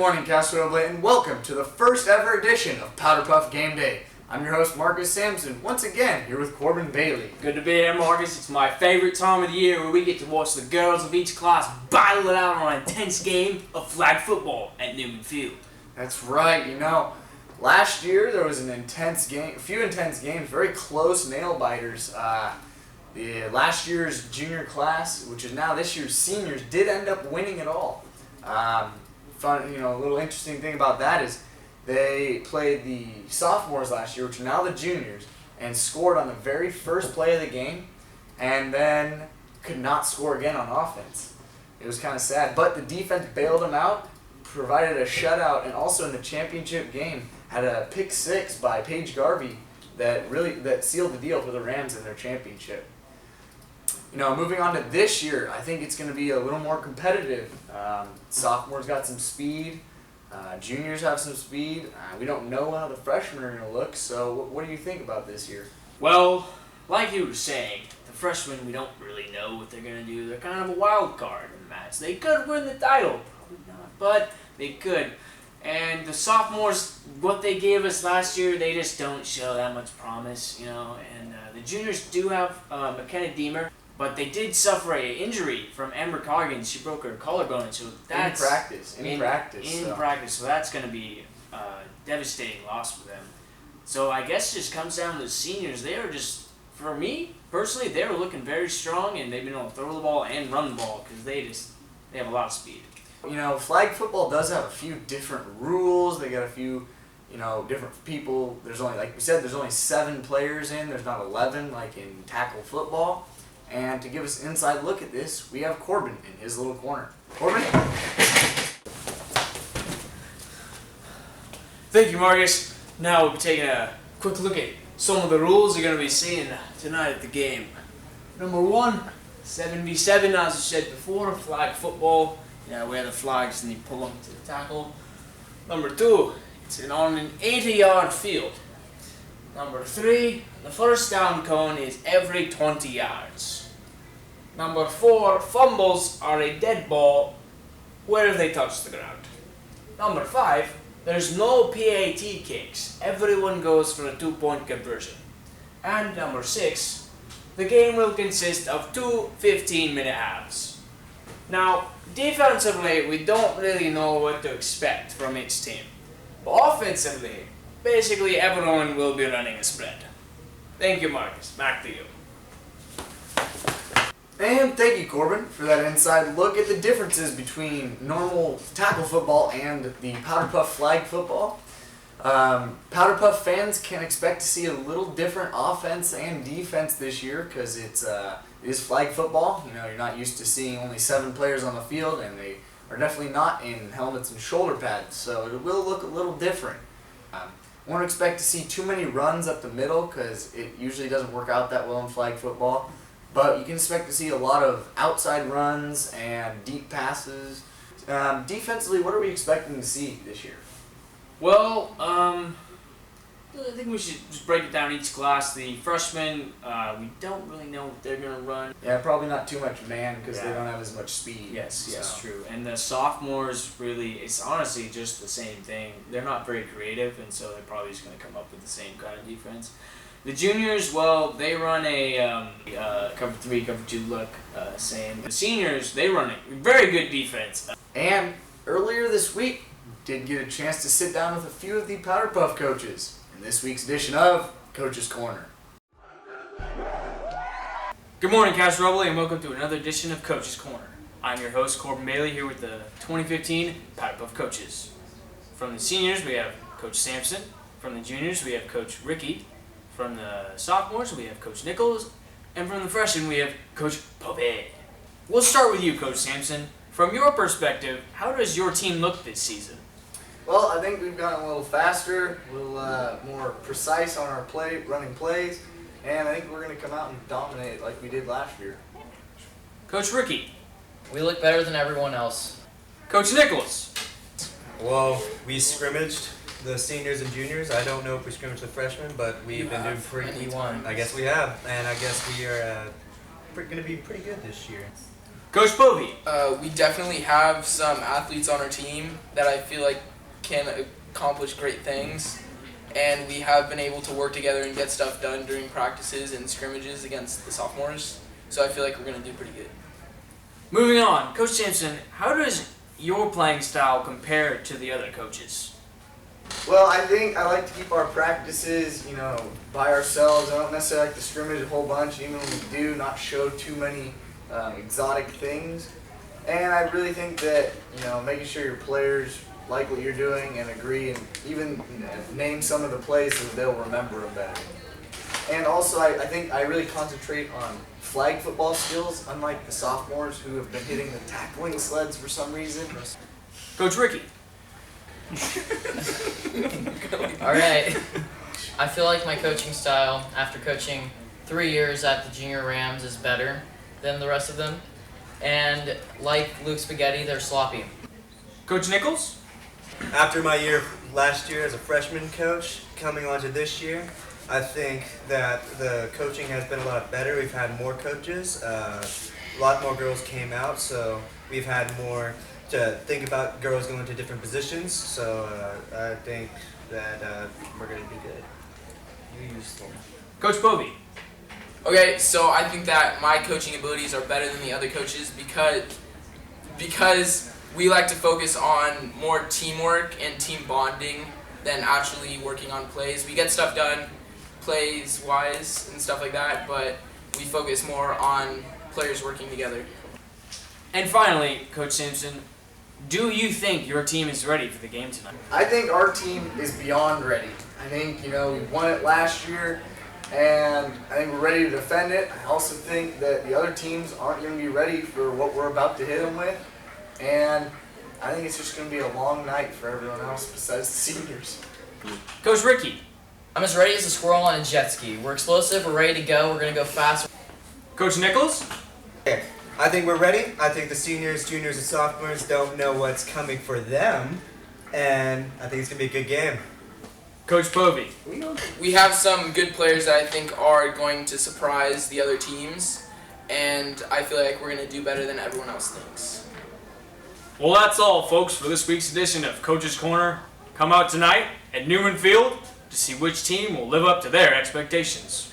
morning, Castro, and welcome to the first ever edition of Powderpuff Gameday. I'm your host, Marcus Sampson, once again here with Corbin Bailey. Good to be here, Marcus. It's my favorite time of the year where we get to watch the girls of each class battle it out on an intense game of flag football at Newman Field. That's right, last year there was a few intense games, very close nail-biters. The last year's junior class, which is now this year's seniors, did end up winning it all. A little interesting thing about that is they played the sophomores last year, which are now the juniors, and scored on the very first play of the game, and then could not score again on offense. It was kind of sad, but the defense bailed them out, provided a shutout, and also in the championship game had a pick six by Paige Garvey that sealed the deal for the Rams in their championship. Moving on to this year, I think it's going to be a little more competitive. Sophomores got some speed. Juniors have some speed. We don't know how the freshmen are going to look, so what do you think about this year? Well, like you were saying, the freshmen, we don't really know what they're going to do. They're kind of a wild card in the match. They could win the title, probably not, but they could. And the sophomores, what they gave us last year, they just don't show that much promise, And the juniors do have McKenna Deemer, but they did suffer an injury from Amber Coggins. She broke her collarbone, so that's in practice. So that's going to be a devastating loss for them. So I guess it just comes down to the seniors. They are just, for me personally, they were looking very strong, and they've been able to throw the ball and run the ball because they have a lot of speed. Flag football does have a few different rules. They got a few, different people. There's only, like we said, there's only 7 players in. There's not 11 like in tackle football. And to give us an inside look at this, we have Corbin in his little corner. Corbin? Thank you, Marcus. Now we'll be taking a quick look at some of the rules you're going to be seeing tonight at the game. Number 1, 7v7, as I said before, flag football. Wear the flags and you pull them to the tackle. Number 2, it's on an 80-yard field. Number 3, the first down cone is every 20 yards. Number 4, fumbles are a dead ball where they touch the ground. Number 5, there's no PAT kicks. Everyone goes for a 2-point conversion. And number 6, the game will consist of 2 15-minute halves. Now, defensively, we don't really know what to expect from each team. But offensively, basically everyone will be running a spread. Thank you, Marcus. Back to you. And thank you, Corbin, for that inside look at the differences between normal tackle football and the Powderpuff flag football. Powderpuff fans can expect to see a little different offense and defense this year because it is flag football. You're not used to seeing only 7 players on the field, and they are definitely not in helmets and shoulder pads, so it will look a little different. Won't expect to see too many runs up the middle because it usually doesn't work out that well in flag football. But you can expect to see a lot of outside runs and deep passes. Defensively, what are we expecting to see this year? Well, I think we should just break it down each class. The freshmen, we don't really know what they're going to run. Yeah, probably not too much man because they don't have as much speed. Yes, true. And the sophomores, really, it's honestly just the same thing. They're not very creative, and so they're probably just going to come up with the same kind of defense. The juniors, well, they run a cover 3, cover 2 look, same. The seniors, they run a very good defense. And earlier this week, did get a chance to sit down with a few of the Powderpuff coaches in this week's edition of Coach's Corner. Good morning, Castro, and welcome to another edition of Coach's Corner. I'm your host, Corbin Bailey, here with the 2015 Powderpuff coaches. From the seniors, we have Coach Sampson. From the juniors, we have Coach Ricky. From the sophomores, we have Coach Nichols. And from the freshmen, we have Coach Pope. We'll start with you, Coach Sampson. From your perspective, how does your team look this season? Well, I think we've gotten a little faster, a little more precise on our running plays, and I think we're going to come out and dominate like we did last year. Coach Ricky. We look better than everyone else. Coach Nichols. Well, we scrimmaged the seniors and juniors. I don't know if we scrimmaged the freshmen, but we've been doing pretty. You won. I guess we have, and I guess we are going to be pretty good this year. Coach Povey. We definitely have some athletes on our team that I feel like can accomplish great things, and we have been able to work together and get stuff done during practices and scrimmages against the sophomores, so I feel like we're going to do pretty good. Moving on, Coach Sampson, how does your playing style compare to the other coaches? Well, I think I like to keep our practices, by ourselves. I don't necessarily like to scrimmage a whole bunch, even when we do, not show too many exotic things. And I really think that, making sure your players like what you're doing and agree and even name some of the plays so they'll remember them better. And also, I think I really concentrate on flag football skills, unlike the sophomores who have been hitting the tackling sleds for some reason. Coach Ricky. Alright. I feel like my coaching style, after coaching 3 years at the Junior Rams, is better than the rest of them. And like Luke Spaghetti, they're sloppy. Coach Nichols? After my year last year as a freshman coach, coming on to this year, I think that the coaching has been a lot better. We've had more coaches. A lot more girls came out, so we've had more to think about girls going to different positions. So I think that we're going to be good. You're useful. Coach Povey. Okay, so I think that my coaching abilities are better than the other coaches because we like to focus on more teamwork and team bonding than actually working on plays. We get stuff done plays-wise and stuff like that, but we focus more on players working together. And finally, Coach Simpson, do you think your team is ready for the game tonight? I think our team is beyond ready. I think, we won it last year, and I think we're ready to defend it. I also think that the other teams aren't going to be ready for what we're about to hit them with, and I think it's just going to be a long night for everyone else besides the seniors. Coach Ricky. I'm as ready as a squirrel on a jet ski. We're explosive, we're ready to go, we're going to go fast. Coach Nichols. I think we're ready. I think the seniors, juniors, and sophomores don't know what's coming for them, and I think it's going to be a good game. Coach Povey. We have some good players that I think are going to surprise the other teams, and I feel like we're going to do better than everyone else thinks. Well, that's all, folks, for this week's edition of Coach's Corner. Come out tonight at Newman Field to see which team will live up to their expectations.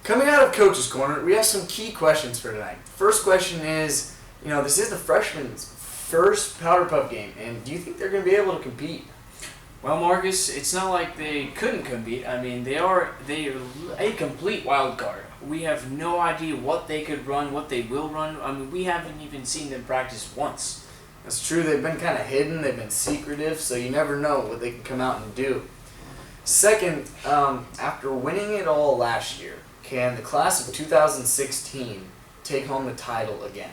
Coming out of Coach's Corner, we have some key questions for tonight. First question is, this is the freshmen's first Powderpuff game, and do you think they're going to be able to compete? Well, Marcus, it's not like they couldn't compete. I mean, they are a complete wild card. We have no idea what they could run, what they will run. I mean, we haven't even seen them practice once. That's true. They've been kind of hidden. They've been secretive, so you never know what they can come out and do. Second, after winning it all last year, can the class of 2016 take home the title again?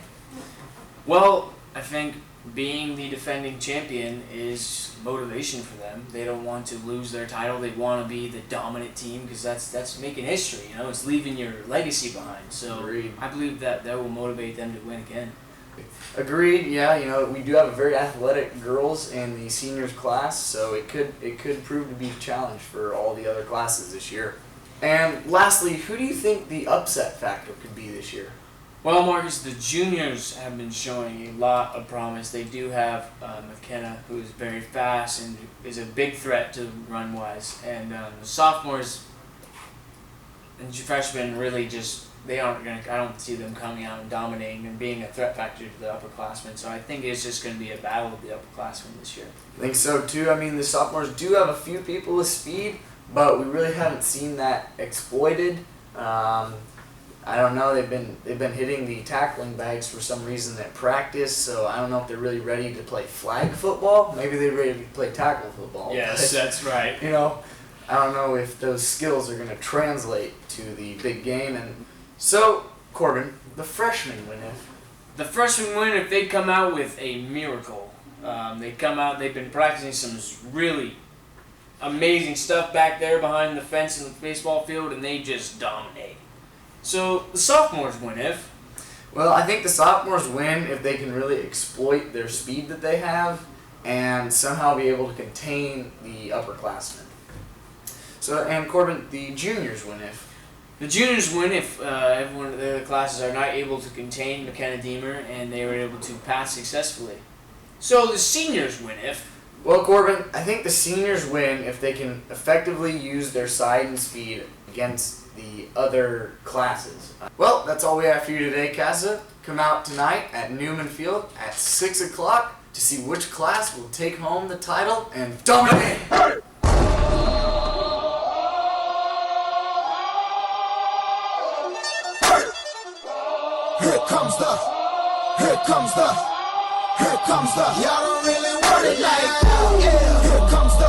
Well, I think being the defending champion is motivation for them. They don't want to lose their title. They want to be the dominant team because that's making history. It's leaving your legacy behind. So Agreed. I believe that will motivate them to win again. Agreed. Yeah, we do have very athletic girls in the seniors class, so it could prove to be a challenge for all the other classes this year. And lastly, who do you think the upset factor could be this year? Well, Marcus, the juniors have been showing a lot of promise. They do have McKenna, who is very fast and is a big threat to run-wise. And the sophomores and freshmen really I don't see them coming out and dominating and being a threat factor to the upperclassmen. So I think it's just going to be a battle of the upperclassmen this year. I think so too. I mean, the sophomores do have a few people with speed, but we really haven't seen that exploited. I don't know. They've been hitting the tackling bags for some reason at practice, so I don't know if they're really ready to play flag football. Maybe they're ready to play tackle football. Yes, that's right. I don't know if those skills are going to translate to the big game. And so, Corbin, the freshmen win if. The freshmen win if they come out with a miracle. They come out. They've been practicing some really amazing stuff back there behind the fence in the baseball field, and they just dominate. So the sophomores win if? Well, I think the sophomores win if they can really exploit their speed that they have and somehow be able to contain the upperclassmen. So, and Corbin, the juniors win if? The juniors win if everyone in the classes are not able to contain McKenna Deemer and they were able to pass successfully. So the seniors win if. Well, Corbin, I think the seniors win if they can effectively use their side and speed against the other classes. Well, that's all we have for you today, Casa. Come out tonight at Newman Field at 6 o'clock to see which class will take home the title and dominate. Here comes the, y'all don't really want it like that. Yeah. Here comes the